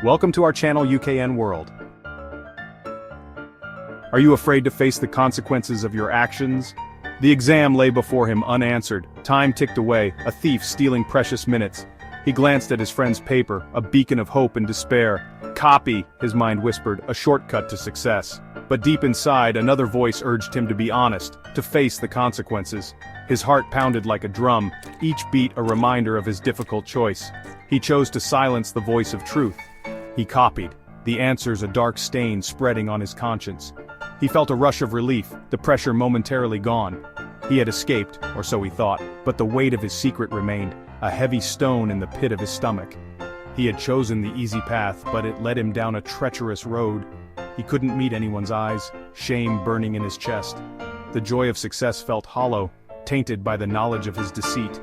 Welcome to our channel UKN World. Are you afraid to face the consequences of your actions? The exam lay before him unanswered. Time ticked away, a thief stealing precious minutes. He glanced at his friend's paper, a beacon of hope and despair. Copy, his mind whispered, a shortcut to success. But deep inside, another voice urged him to be honest, to face the consequences. His heart pounded like a drum, each beat a reminder of his difficult choice. He chose to silence the voice of truth. He copied, the answers a dark stain spreading on his conscience. He felt a rush of relief, the pressure momentarily gone. He had escaped, or so he thought, but the weight of his secret remained, a heavy stone in the pit of his stomach. He had chosen the easy path, but it led him down a treacherous road. He couldn't meet anyone's eyes, shame burning in his chest. The joy of success felt hollow, tainted by the knowledge of his deceit.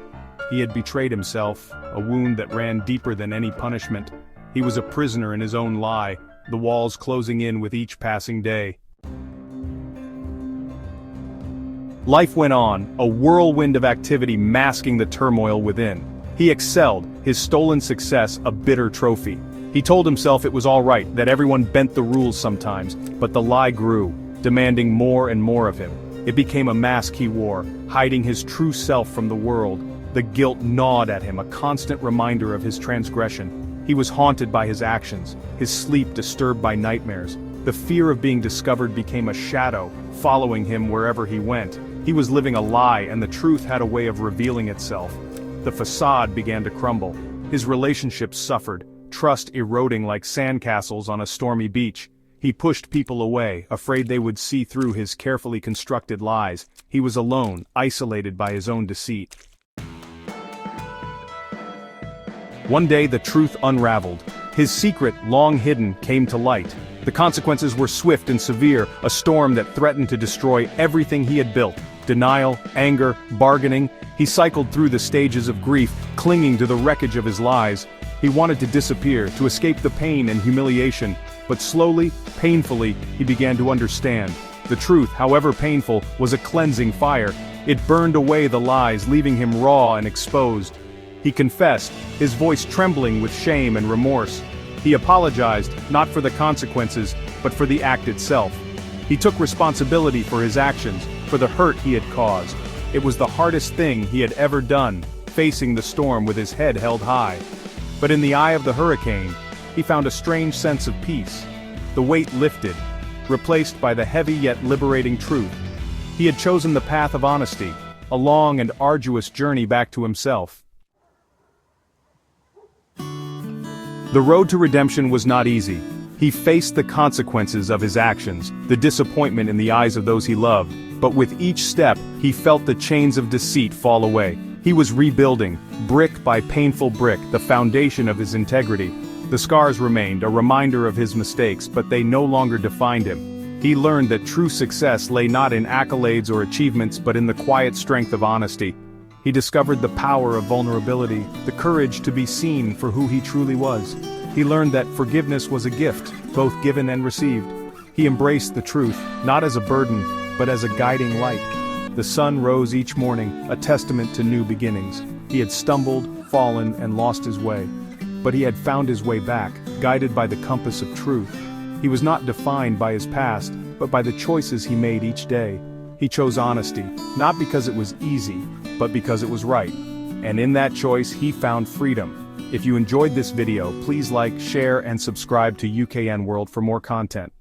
He had betrayed himself, a wound that ran deeper than any punishment. He was a prisoner in his own lie, the walls closing in with each passing day. Life went on, a whirlwind of activity masking the turmoil within. He excelled, his stolen success a bitter trophy. He told himself it was all right, that everyone bent the rules sometimes, but the lie grew, demanding more and more of him. It became a mask he wore, hiding his true self from the world. The guilt gnawed at him, a constant reminder of his transgression. He was haunted by his actions, his sleep disturbed by nightmares. The fear of being discovered became a shadow, following him wherever he went. He was living a lie, and the truth had a way of revealing itself. The facade began to crumble. His relationships suffered, trust eroding like sandcastles on a stormy beach. He pushed people away, afraid they would see through his carefully constructed lies. He was alone, isolated by his own deceit. One day the truth unraveled. His secret, long hidden, came to light. The consequences were swift and severe, a storm that threatened to destroy everything he had built. Denial, anger, bargaining. He cycled through the stages of grief, clinging to the wreckage of his lies. He wanted to disappear, to escape the pain and humiliation. But slowly, painfully, he began to understand. The truth, however painful, was a cleansing fire. It burned away the lies, leaving him raw and exposed. He confessed, his voice trembling with shame and remorse. He apologized, not for the consequences, but for the act itself. He took responsibility for his actions, for the hurt he had caused. It was the hardest thing he had ever done, facing the storm with his head held high. But in the eye of the hurricane, he found a strange sense of peace. The weight lifted, replaced by the heavy yet liberating truth. He had chosen the path of honesty, a long and arduous journey back to himself. The road to redemption was not easy. He faced the consequences of his actions, the disappointment in the eyes of those he loved. But with each step, he felt the chains of deceit fall away. He was rebuilding, brick by painful brick, the foundation of his integrity. The scars remained, a reminder of his mistakes, but they no longer defined him. He learned that true success lay not in accolades or achievements, but in the quiet strength of honesty. He discovered the power of vulnerability, the courage to be seen for who he truly was. He learned that forgiveness was a gift, both given and received. He embraced the truth, not as a burden, but as a guiding light. The sun rose each morning, a testament to new beginnings. He had stumbled, fallen, and lost his way. But he had found his way back, guided by the compass of truth. He was not defined by his past, but by the choices he made each day. He chose honesty, not because it was easy, but because it was right. And in that choice, he found freedom. If you enjoyed this video, please like, share, and subscribe to UKN World for more content.